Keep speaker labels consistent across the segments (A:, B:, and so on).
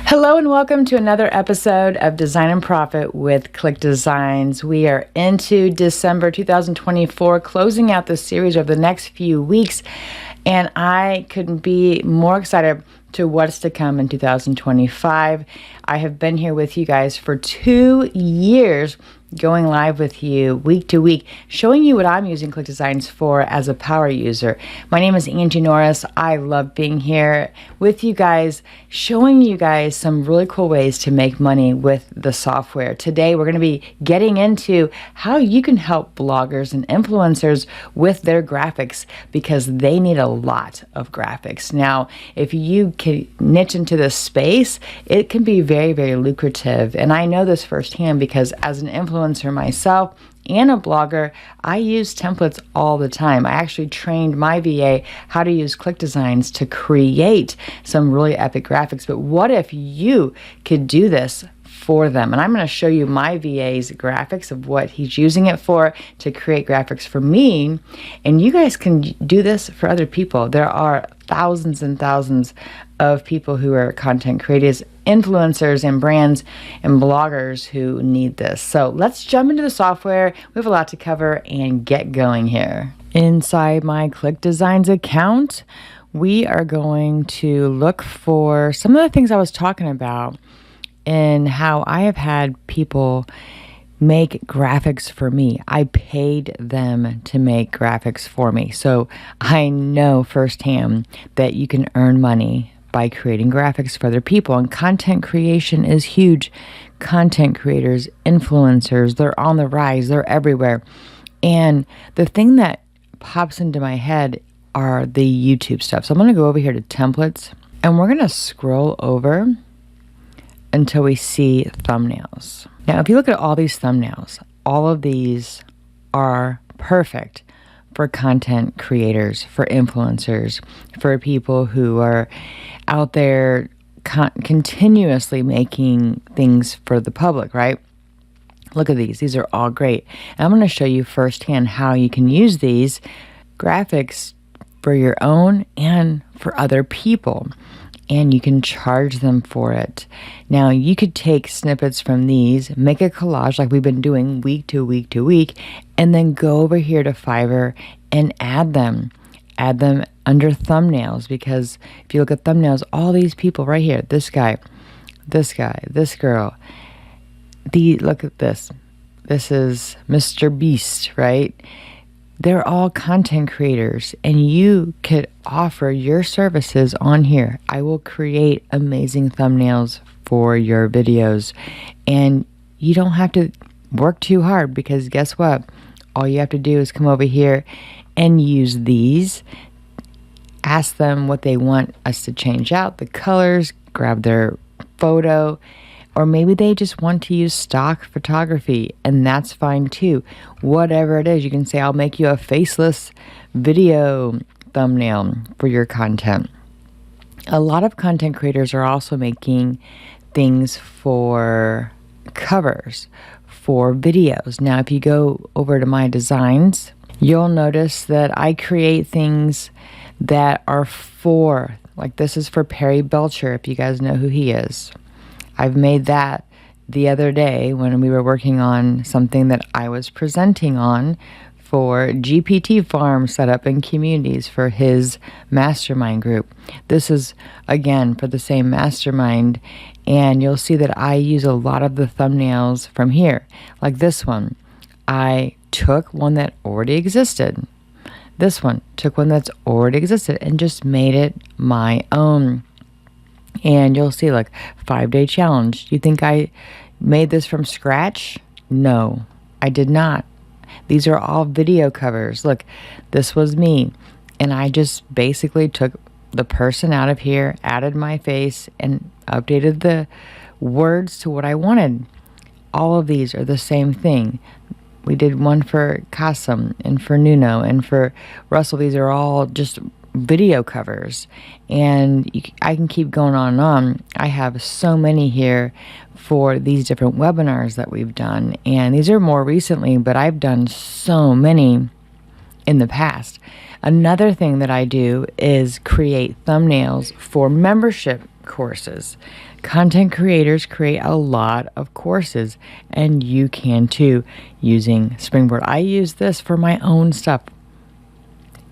A: Hello and welcome to another episode of Design and Profit with ClickDesigns. We are into December 2024, closing out the series over the next few weeks, and I couldn't be more excited to what's to come in 2025. I have been here with you guys for 2 years, going live with you week to week, showing you what I'm using ClickDesigns for as a power user. My name is Angie Norris. I love being here with you guys, showing you guys some really cool ways to make money with the software. Today, we're going to be getting into how you can help bloggers and influencers with their graphics because they need a lot of graphics. Now, if you can niche into this space, it can be very, very lucrative. And I know this firsthand because as an influencer myself and a blogger, I use templates all the time. I actually trained my VA how to use ClickDesigns to create some really epic graphics. But what if you could do this for them? And I'm going to show you my VA's graphics of what he's using it for to create graphics for me. And you guys can do this for other people. There are thousands and thousands of people who are content creators, influencers and brands and bloggers who need this. So let's jump into the software. We have a lot to cover and get going here. Inside my ClickDesigns account, we are going to look for some of the things I was talking about and how I have had people make graphics for me. I paid them to make graphics for me. So I know firsthand that you can earn money by creating graphics for other people. And content creation is huge. Content creators, influencers, they're on the rise. They're everywhere. And the thing that pops into my head are the YouTube stuff. So I'm going to go over here to templates and we're going to scroll over until we see thumbnails. Now, if you look at all these thumbnails, all of these are perfect for content creators, for influencers, for people who are out there continuously making things for the public, right? Look at these. These are all great. And I'm going to show you firsthand how you can use these graphics for your own and for other people. And you can charge them for it. Now, you could take snippets from these, make a collage like we've been doing week to week to week, and then go over here to Fiverr and add them. Add them under thumbnails, because if you look at thumbnails, all these people right here, this guy, this girl, look at this. This is Mr. Beast, right? They're all content creators, and you could offer your services on here. I will create amazing thumbnails for your videos, and you don't have to work too hard, because guess what? All you have to do is come over here and use these, ask them what they want us to change out, the colors, grab their photo, or maybe they just want to use stock photography, and that's fine too. Whatever it is, you can say, I'll make you a faceless video thumbnail for your content. A lot of content creators are also making things for covers, for videos. Now, if you go over to my designs, you'll notice that I create things that are for, like this is for Perry Belcher, if you guys know who he is. I've made that the other day when we were working on something that I was presenting on for GPT Farm setup in communities for his mastermind group. This is, again, for the same mastermind, and you'll see that I use a lot of the thumbnails from here. Like this one, I took one that already existed. This one, took one that's already existed and just made it my own. And you'll see, like, 5-day challenge. You think I made this from scratch? No, I did not. These are all video covers. Look, this was me. And I just basically took the person out of here, added my face, and updated the words to what I wanted. All of these are the same thing. We did one for Kasim and for Nuno and for Russell. These are all just video covers, and I can keep going on and on. I have so many here for these different webinars that we've done, and these are more recently, but I've done so many in the past. Another thing that I do is create thumbnails for membership courses. Content creators create a lot of courses, and you can too using Springboard. I use this for my own stuff.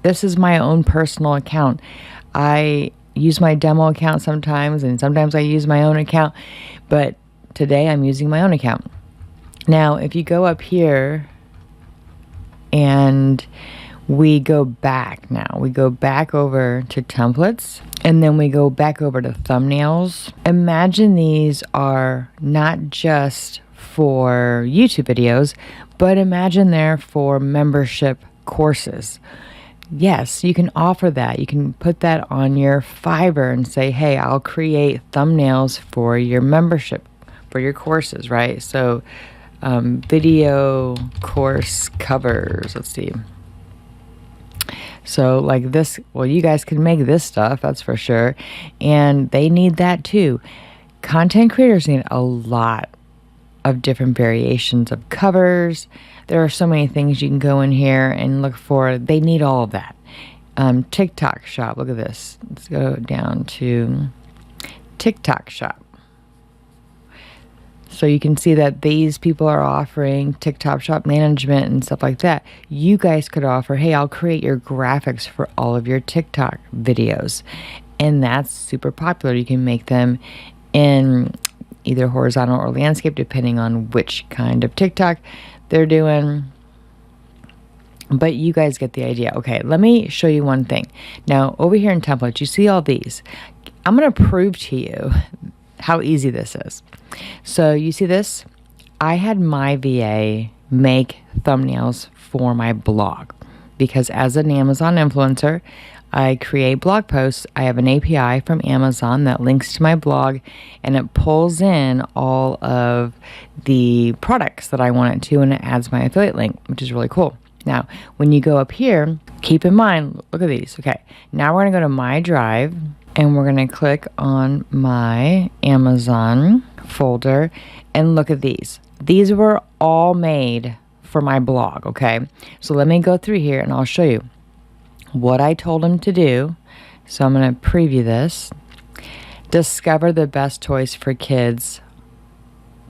A: This is my own personal account. I use my demo account sometimes, and sometimes I use my own account, but today I'm using my own account. Now, if you go up here and we go back over to templates, and then we go back over to thumbnails. Imagine these are not just for YouTube videos, but imagine they're for membership courses. Yes, you can offer that. You can put that on your Fiverr and say, hey, I'll create thumbnails for your membership, for your courses, right? So video course covers, let's see. So like this, well, you guys can make this stuff, that's for sure. And they need that too. Content creators need a lot of different variations of covers. There are so many things you can go in here and look for. They need all of that. TikTok shop, look at this. Let's go down to TikTok shop. So you can see that these people are offering TikTok shop management and stuff like that. You guys could offer, hey, I'll create your graphics for all of your TikTok videos. And that's super popular. You can make them in either horizontal or landscape, depending on which kind of TikTok they're doing. But you guys get the idea. Okay, let me show you one thing. Now, over here in templates, you see all these. I'm going to prove to you how easy this is. So you see this? I had my VA make thumbnails for my blog because as an Amazon influencer, I create blog posts. I have an API from Amazon that links to my blog, and it pulls in all of the products that I want it to, and it adds my affiliate link, which is really cool. Now, when you go up here, keep in mind, look at these. Okay, now we're going to go to My Drive, and we're going to click on my Amazon folder, and look at these. These were all made for my blog, okay? So let me go through here, and I'll show you what I told him to do. So I'm going to preview this. Discover the best toys for kids,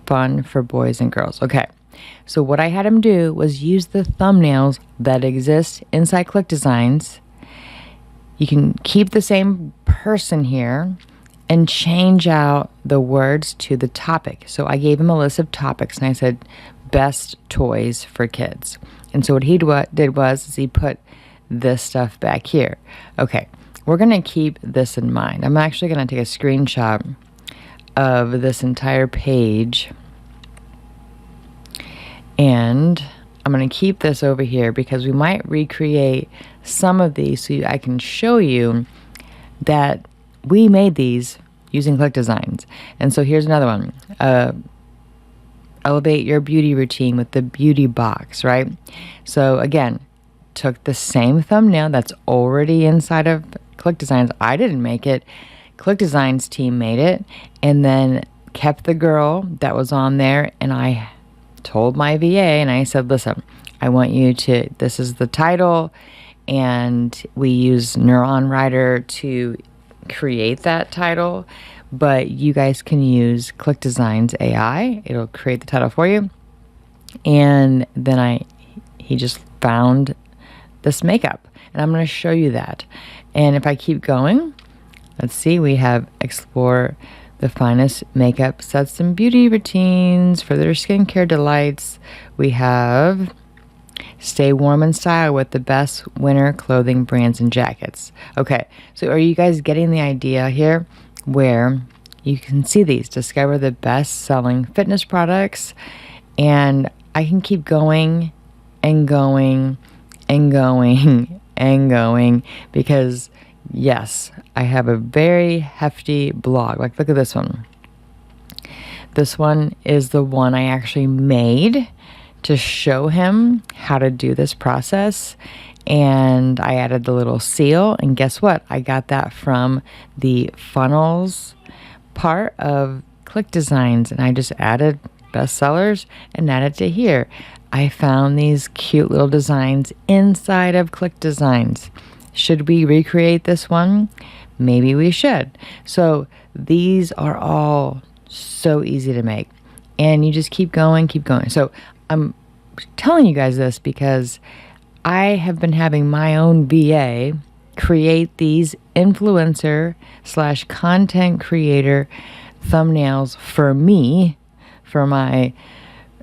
A: fun for boys and girls. Okay, so what I had him do was use the thumbnails that exist inside ClickDesigns. You can keep the same person here and change out the words to the topic. So I gave him a list of topics, and I said, best toys for kids. And so what he did was he put this stuff back here. Okay, we're going to keep this in mind. I'm actually going to take a screenshot of this entire page, and I'm going to keep this over here because we might recreate some of these so I can show you that we made these using ClickDesigns. And so here's another one. Elevate your beauty routine with the beauty box, right? So again, took the same thumbnail that's already inside of ClickDesigns. I didn't make it. ClickDesigns team made it, and then kept the girl that was on there, and I told my VA, and I said, listen, I want you to, this is the title, and we use Neuron Writer to create that title, but you guys can use ClickDesigns AI. It'll create the title for you. And then he just found this makeup, and I'm going to show you that. And if I keep going, let's see, we have explore the finest makeup sets and beauty routines for their skincare delights. We have stay warm in style with the best winter clothing brands and jackets. Okay, so are you guys getting the idea here where you can see these? Discover the best selling fitness products, and I can keep going and going and going and going because yes, I have a very hefty blog. Like, look at this one. This one is the one I actually made to show him how to do this process. And I added the little seal, and guess what? I got that from the funnels part of ClickDesigns, and I just added bestsellers and added to here. I found these cute little designs inside of ClickDesigns. Should we recreate this one? Maybe we should. So these are all so easy to make. And you just keep going, keep going. So I'm telling you guys this because I have been having my own VA create these influencer / content creator thumbnails for me, for my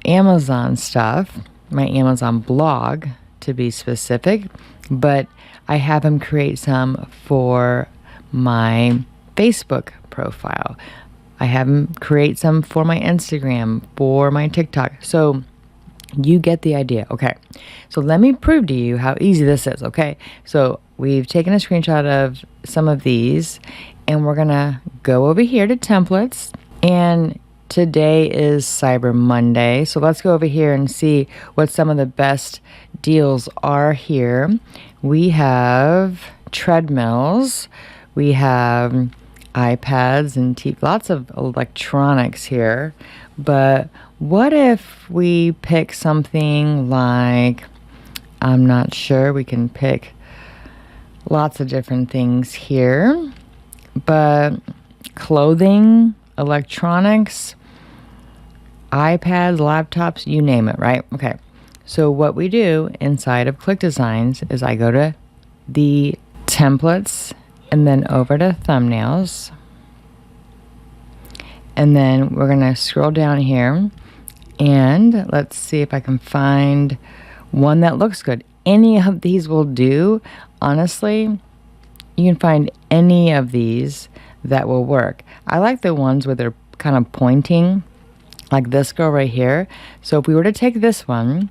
A: Amazon stuff, my Amazon blog to be specific, but I have him create some for my Facebook profile. I have him create some for my Instagram, for my TikTok. So you get the idea. Okay. So let me prove to you how easy this is. Okay. So we've taken a screenshot of some of these and we're going to go over here to templates, and today is Cyber Monday. So let's go over here and see what some of the best deals are here. We have treadmills. We have iPads and lots of electronics here. But what if we pick something like, I'm not sure, we can pick lots of different things here, but clothing, electronics, iPads, laptops, you name it, right? Okay. So what we do inside of ClickDesigns is I go to the templates and then over to thumbnails. And then we're going to scroll down here and let's see if I can find one that looks good. Any of these will do. Honestly, you can find any of these that will work. I like the ones where they're kind of pointing, like this girl right here. So if we were to take this one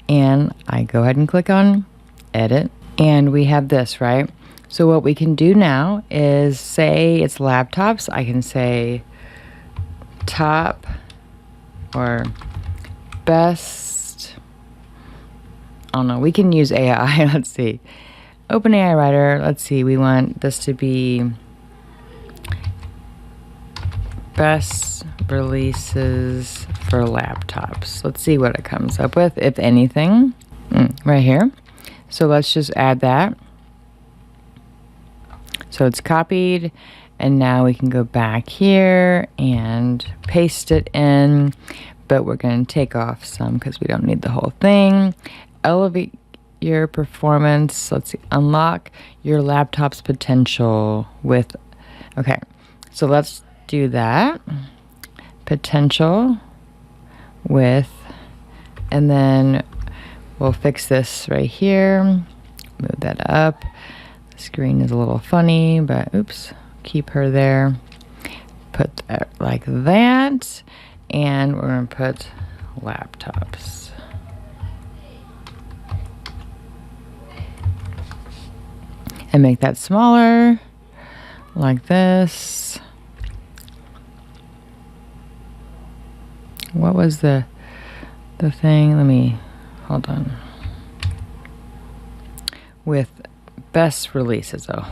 A: and I go ahead and click on edit, and we have this, right? So what we can do now is say it's laptops. I can say top or best. I don't know. We can use AI. Let's see. OpenAI Writer. Let's see. We want this to be best releases for laptops. Let's see what it comes up with, if anything. Right here. So let's just add that. So it's copied, and now we can go back here and paste it in, but we're going to take off some because we don't need the whole thing. Elevate your performance. Let's see. Unlock your laptop's potential with, okay, so let's do that. Potential with, and then we'll fix this right here. Move that up. The screen is a little funny, but oops, keep her there. Put that like that. And we're going to put laptops. And make that smaller, like this. What was the thing? Let me, hold on. With best releases, so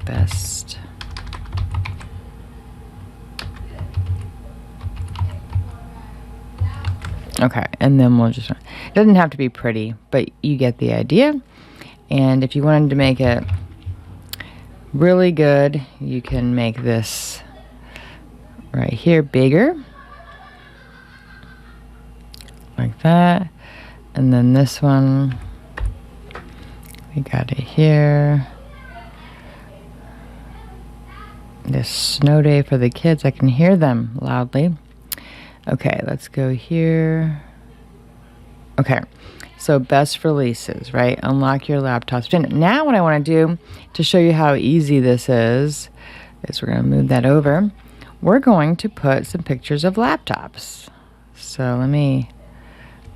A: best. Okay, and then we'll just, it doesn't have to be pretty, but you get the idea. And if you wanted to make it really good, you can make this right here bigger, like that. And then this one, we got it here. This snow day for the kids, I can hear them loudly. Okay, let's go here. Okay, so best releases, right? Unlock your laptops. Now what I want to do to show you how easy this is we're going to move that over. We're going to put some pictures of laptops. So let me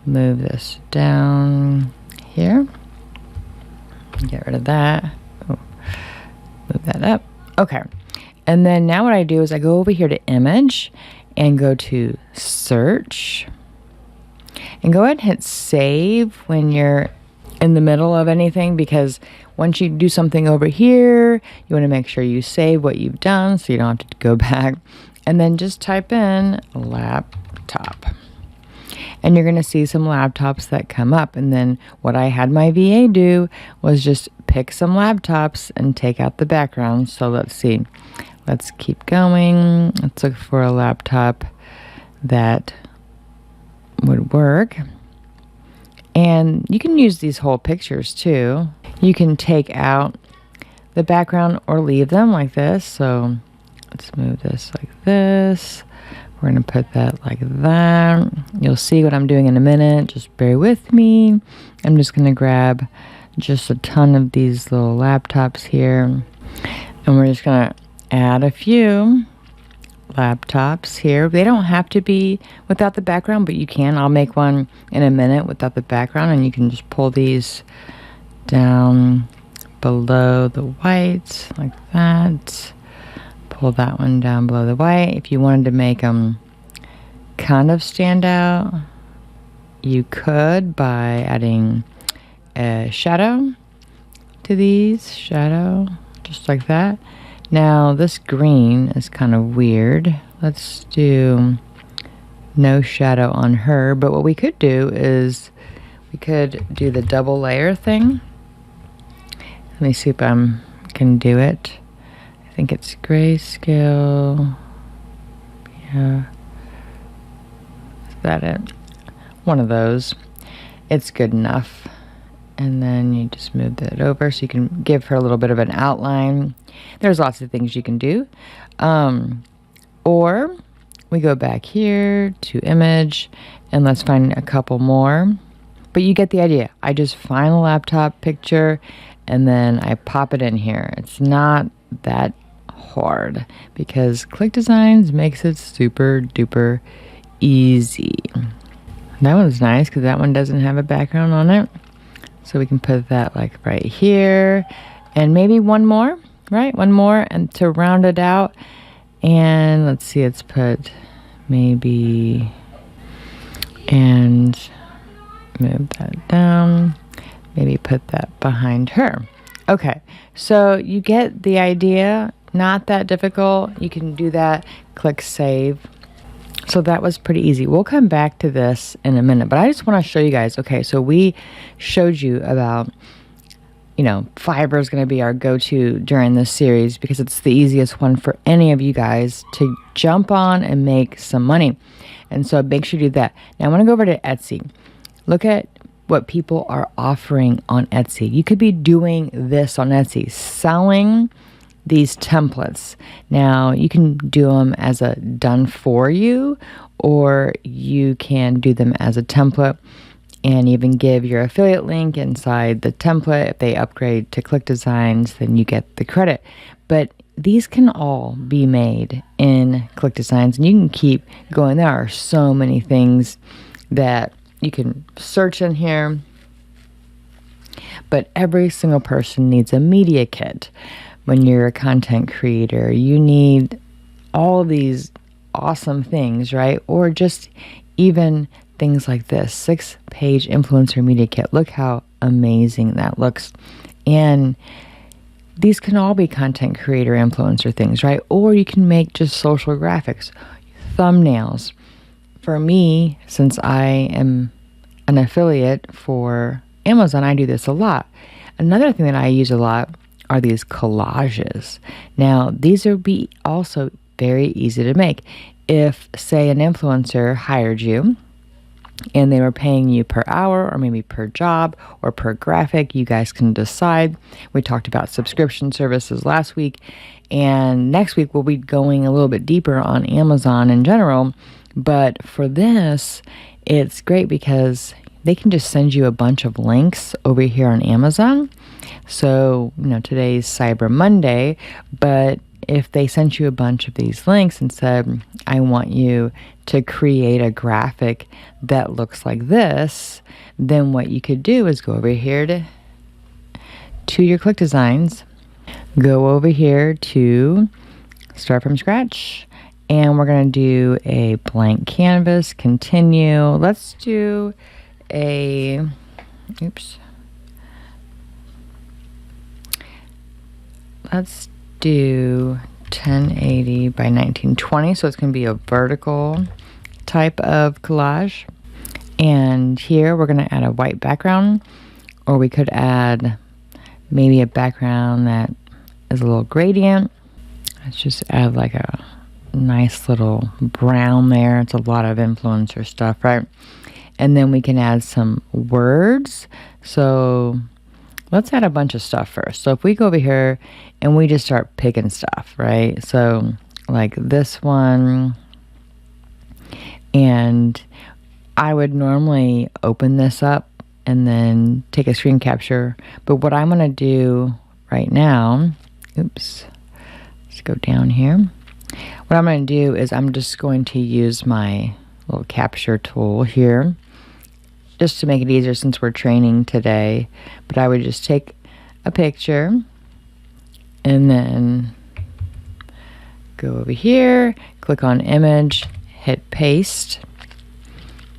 A: move this down here. Get rid of that. Oh, move that up. Okay. And then now what I do is I go over here to image and go to search and go ahead and hit save when you're in the middle of anything, because once you do something over here, you want to make sure you save what you've done so you don't have to go back, and then just type in laptop. and you're going to see some laptops that come up. And then what I had my VA do was just pick some laptops and take out the background. So let's see. Let's keep going. Let's look for a laptop that would work. And you can use these whole pictures too. You can take out the background or leave them like this. So let's move this like this. We're going to put that like that. You'll see what I'm doing in a minute. Just bear with me. I'm just going to grab just a ton of these little laptops here. And we're just going to add a few laptops here. They don't have to be without the background, but you can. I'll make one in a minute without the background, and you can just pull these down below the white like that. Pull that one down below the white. If you wanted to make them kind of stand out, you could by adding a shadow to these. Shadow, just like that. Now this green is kind of weird. Let's do no shadow on her. But what we could do is we could do the double layer thing. Let me see if I can do it. I think it's grayscale. Yeah. Is that it? One of those. It's good enough. And then you just move that over so you can give her a little bit of an outline. There's lots of things you can do. Or we go back here to image and let's find a couple more. But you get the idea. I just find a laptop picture and then I pop it in here. It's not that hard because ClickDesigns makes it super duper easy. That one's nice because that one doesn't have a background on it. So we can put that like right here and maybe one more, right? One more and to round it out. And let's see, let's put maybe, and move that down. Maybe put that behind her. Okay, so you get the idea. Not that difficult. You can do that. Click save. So that was pretty easy. We'll come back to this in a minute, but I just want to show you guys. Okay, so we showed you about, Fiverr is going to be our go-to during this series because it's the easiest one for any of you guys to jump on and make some money. And so make sure you do that. Now I want to go over to Etsy. Look at what people are offering on Etsy. You could be doing this on Etsy, selling these templates. Now you can do them as a done for you, or you can do them as a template and even give your affiliate link inside the template. If they upgrade to ClickDesigns, then you get the credit. But these can all be made in ClickDesigns, and you can keep going. There are so many things that you can search in here, but every single person needs a media kit. When you're a content creator, you need all these awesome things, right? Or just even things like this 6-page influencer media kit. Look how amazing that looks. And these can all be content creator influencer things, right? Or you can make just social graphics, thumbnails. For me, since I am an affiliate for Amazon, I do this a lot. Another thing that I use a lot are these collages. Now, these would be also very easy to make. If, say, an influencer hired you and they were paying you per hour or maybe per job or per graphic, you guys can decide. We talked about subscription services last week, and next week we'll be going a little bit deeper on Amazon in general. But for this, it's great because they can just send you a bunch of links over here on Amazon. So, today's Cyber Monday, but if they sent you a bunch of these links and said, I want you to create a graphic that looks like this, then what you could do is go over here to your ClickDesigns, go over here to Start from Scratch, and we're going to do a blank canvas, continue. Let's do let's do 1080 by 1920. So it's going to be a vertical type of collage. And here we're going to add a white background, or we could add maybe a background that is a little gradient. Let's just add like a nice little brown there. It's a lot of influencer stuff, right? And then we can add some words. So let's add a bunch of stuff first. So if we go over here and we just start picking stuff, right? So like this one, and I would normally open this up and then take a screen capture. But what I'm going to do right now, oops, let's go down here. What I'm going to do is I'm just going to use my little capture tool here just to make it easier since we're training today. But I would just take a picture and then go over here, click on image, hit paste,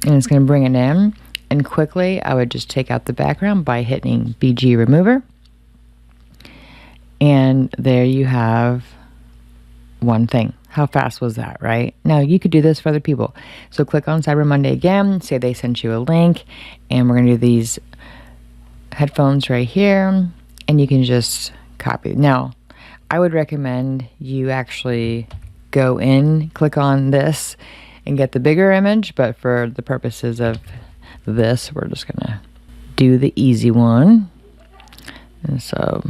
A: and it's going to bring it in. And quickly I would just take out the background by hitting BG remover. And there you have one thing. How fast was that, right? Now you could do this for other people. So click on Cyber Monday again, say they sent you a link, and we're going to do these headphones right here, and you can just copy. Now, I would recommend you actually go in, click on this, and get the bigger image, but for the purposes of this, we're just going to do the easy one. And so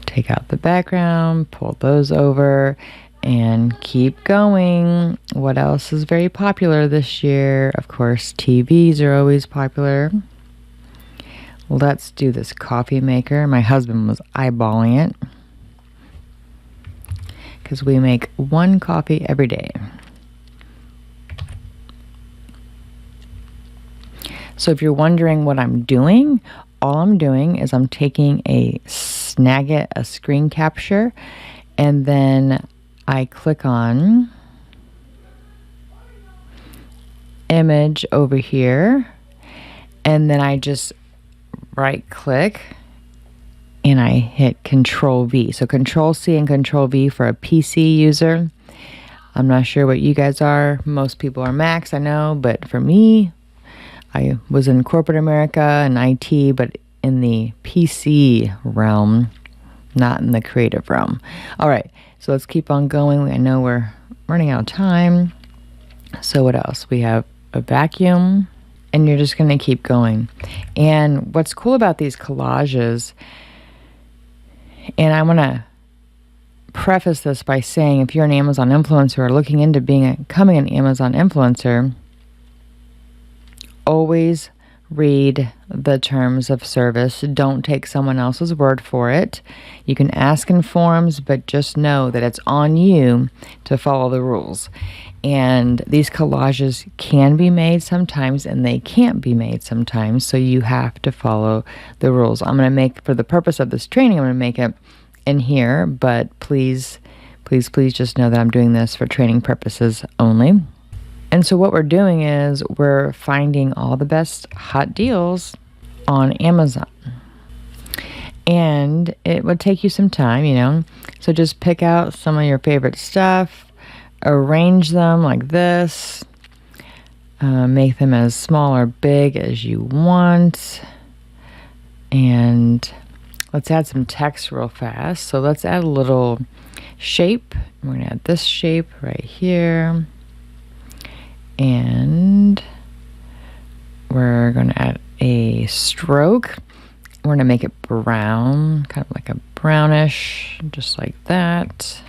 A: take out the background, pull those over, and keep going. What else is very popular this year? Of course, TVs are always popular. Let's do this coffee maker. My husband was eyeballing it because we make one coffee every day. So if you're wondering what I'm doing, all I'm doing is I'm taking a Snagit, a screen capture, and then I click on image over here, and then I just right click and I hit Control V. So Control C and Control V for a PC user. I'm not sure what you guys are. Most people are Macs, I know, but for me, I was in corporate America and IT, but in the PC realm, not in the creative realm. All right, so let's keep on going. I know we're running out of time. So what else? We have a vacuum, and you're just going to keep going. And what's cool about these collages, and I want to preface this by saying if you're an Amazon influencer or looking into becoming an Amazon influencer, always read the terms of service. Don't take someone else's word for it. You can ask in forums, but just know that it's on you to follow the rules. And these collages can be made sometimes and they can't be made sometimes, so you have to follow the rules. I'm going to make, for the purpose of this training, I'm going to make it in here, but please just know that I'm doing this for training purposes only. And so what we're doing is we're finding all the best hot deals on Amazon. And it would take you some time, you know. So just pick out some of your favorite stuff, arrange them like this, make them as small or big as you want. And let's add some text real fast. So let's add a little shape. We're going to add this shape right here. And we're going to add a stroke. We're going to make it brown, kind of like a brownish, just like that.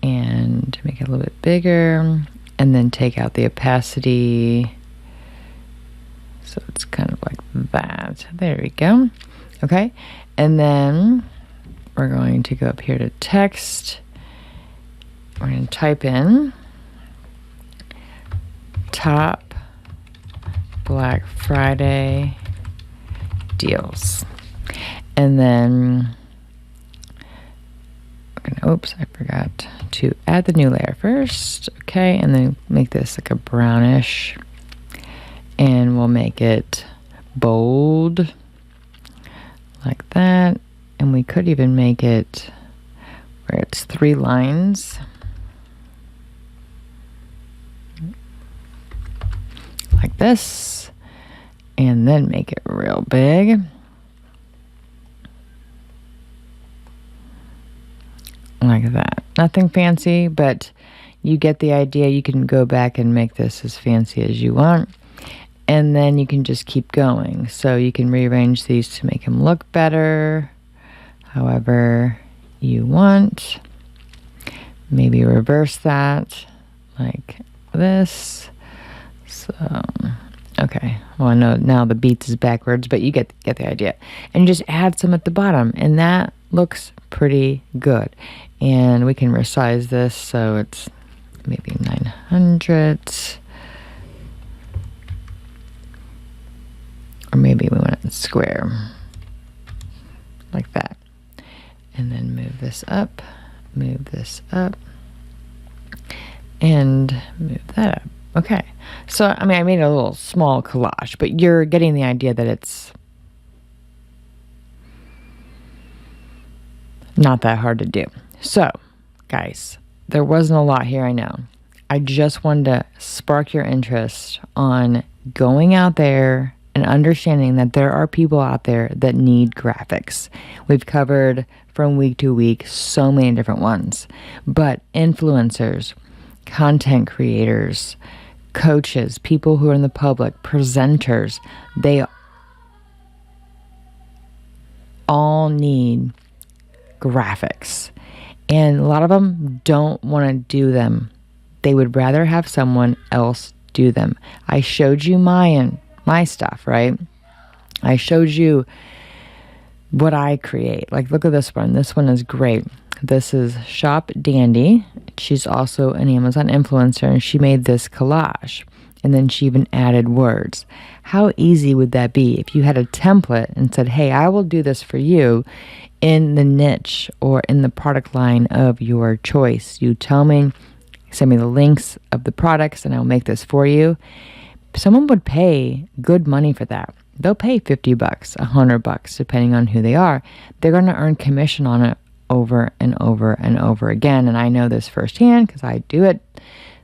A: And make it a little bit bigger. And then take out the opacity. So it's kind of like that. There we go. Okay. And then we're going to go up here to text. We're going to type in top Black Friday deals. And then we're gonna, oops, I forgot to add the new layer first. Okay, and then make this like a brownish, and we'll make it bold like that. And we could even make it where it's 3 lines. Like this. and then make it real big. Like that. Nothing fancy, but you get the idea. You can go back and make this as fancy as you want. And then you can just keep going. So you can rearrange these to make them look better, however you want. Maybe reverse that like this. So, okay. Well, I know now the beats is backwards, but you get the idea. And you just add some at the bottom, and that looks pretty good. And we can resize this so it's maybe 900. Or maybe we want it square. Like that. And then move this up, and move that up. Okay. So, I mean, I made a little small collage, but you're getting the idea that it's not that hard to do. So, guys, there wasn't a lot here, I know. I just wanted to spark your interest on going out there and understanding that there are people out there that need graphics. We've covered from week to week so many different ones, but influencers, content creators, coaches, people who are in the public, presenters, they all need graphics. And a lot of them don't want to do them. They would rather have someone else do them. I showed you my stuff, right? I showed you what I create. Like, look at this one. This one is great. This is Shop Dandy. She's also an Amazon influencer, and she made this collage. And then she even added words. How easy would that be if you had a template and said, hey, I will do this for you in the niche or in the product line of your choice. You tell me, send me the links of the products, and I'll make this for you. Someone would pay good money for that. They'll pay $50, $100, depending on who they are. They're going to earn commission on it over and over and over again. And I know this firsthand because I do it.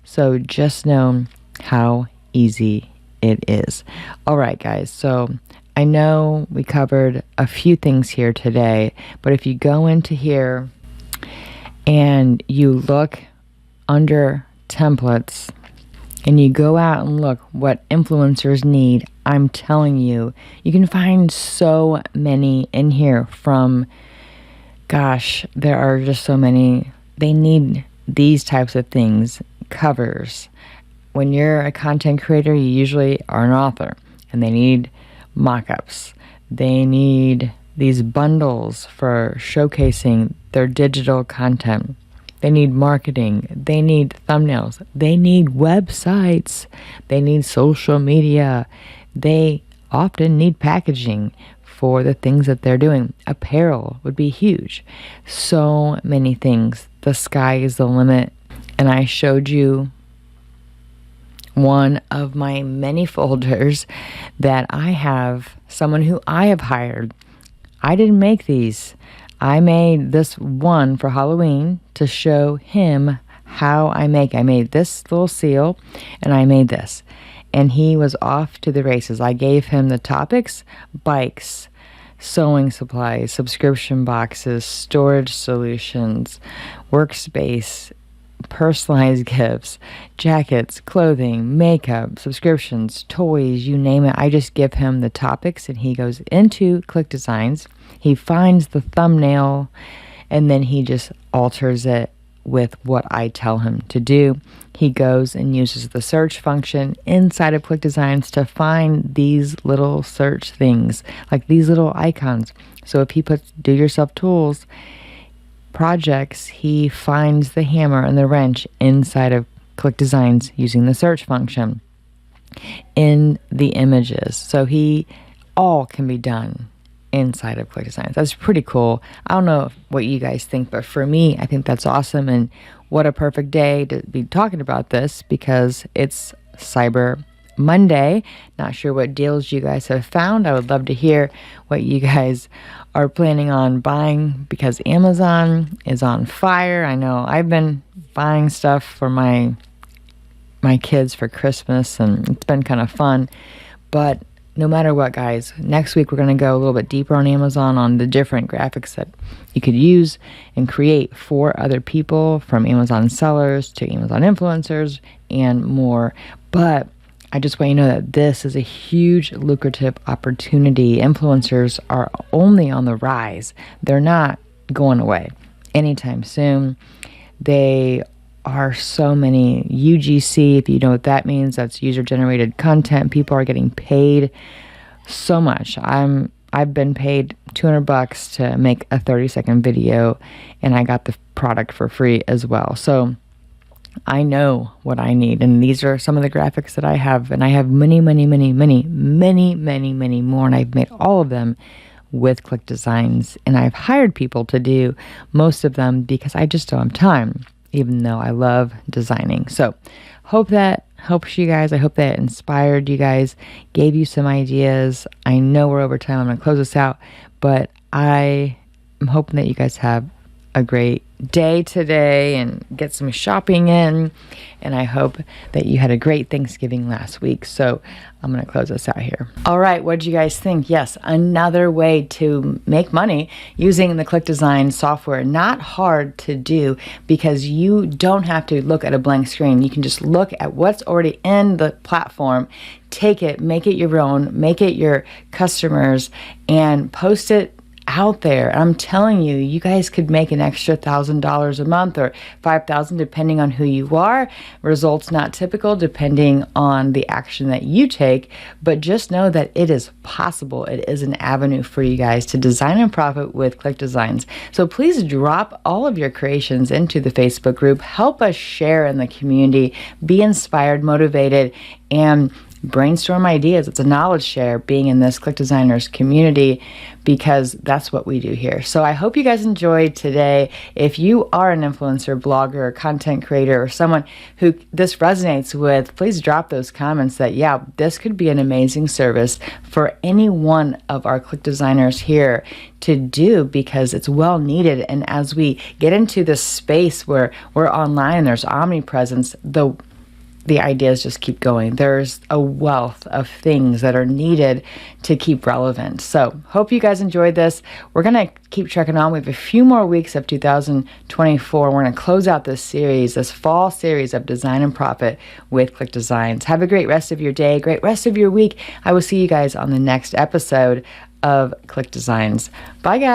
A: So just know how easy it is. All right, guys. So I know we covered a few things here today, but if you go into here and you look under templates and you go out and look what influencers need, I'm telling you, you can find so many in here from, gosh, there are just so many. They need these types of things, covers. When you're a content creator, you usually are an author, and they need mock-ups. They need these bundles for showcasing their digital content. They need marketing. They need thumbnails. They need websites. They need social media. They often need packaging for the things that they're doing. Apparel would be huge. So many things. The sky is the limit. And I showed you one of my many folders that I have someone who I have hired. I didn't make these. I made this one for Halloween to show him how I make. I made this little seal, and I made this. And he was off to the races. I gave him the topics: bikes, sewing supplies, subscription boxes, storage solutions, workspace, personalized gifts, jackets, clothing, makeup, subscriptions, toys, you name it. I just give him the topics, and he goes into ClickDesigns. He finds the thumbnail, and then he just alters it with what I tell him to do. He goes and uses the search function inside of ClickDesigns to find these little search things, like these little icons. So if he puts do-yourself tools, projects, he finds the hammer and the wrench inside of ClickDesigns using the search function in the images. So all can be done inside of ClickDesigns. That's pretty cool. I don't know what you guys think, but for me, I think that's awesome. And what a perfect day to be talking about this, because it's Cyber Monday. Not sure what deals you guys have found. I would love to hear what you guys are planning on buying, because Amazon is on fire. I know I've been buying stuff for my kids for Christmas, and it's been kind of fun. But no matter what, guys, next week we're going to go a little bit deeper on Amazon on the different graphics that you could use and create for other people, from Amazon sellers to Amazon influencers and more. But I just want you to know that this is a huge lucrative opportunity. Influencers are only on the rise. They're not going away anytime soon. They are so many UGC. If you know what that means, that's user generated content. People are getting paid so much. I've been paid $200 to make a 30-second video, and I got the product for free as well. So I know what I need, and these are some of the graphics that I have, and I have many, many, many, many, many, many, many more, and I've made all of them with ClickDesigns, and I've hired people to do most of them because I just don't have time, even though I love designing. So hope that helps you guys. I hope that inspired you guys, gave you some ideas. I know we're over time. I'm going to close this out, but I am hoping that you guys have a great day today and get some shopping in. And I hope that you had a great Thanksgiving last week. So I'm going to close this out here. All right. What did you guys think? Yes, another way to make money using the ClickDesigns software. Not hard to do because you don't have to look at a blank screen. You can just look at what's already in the platform, take it, make it your own, make it your customers, and post it out there. I'm telling you, you guys could make an extra $1,000 a month or $5,000 depending on who you are. Results not typical depending on the action that you take, but just know that it is possible. It is an avenue for you guys to design and profit with ClickDesigns. So please drop all of your creations into the Facebook group. Help us share in the community. Be inspired, motivated, and brainstorm ideas. It's a knowledge share being in this ClickDesigners community, because that's what we do here. So I hope you guys enjoyed today. If you are an influencer, blogger, content creator, or someone who this resonates with, please drop those comments that, yeah, this could be an amazing service for any one of our ClickDesigners here to do, because it's well needed. And as we get into this space where we're online and there's omnipresence, the ideas just keep going. There's a wealth of things that are needed to keep relevant. So hope you guys enjoyed this. We're going to keep trekking on. We have a few more weeks of 2024. We're going to close out this series, this fall series of Design and Profit with ClickDesigns. Have a great rest of your day, great rest of your week. I will see you guys on the next episode of ClickDesigns. Bye, guys.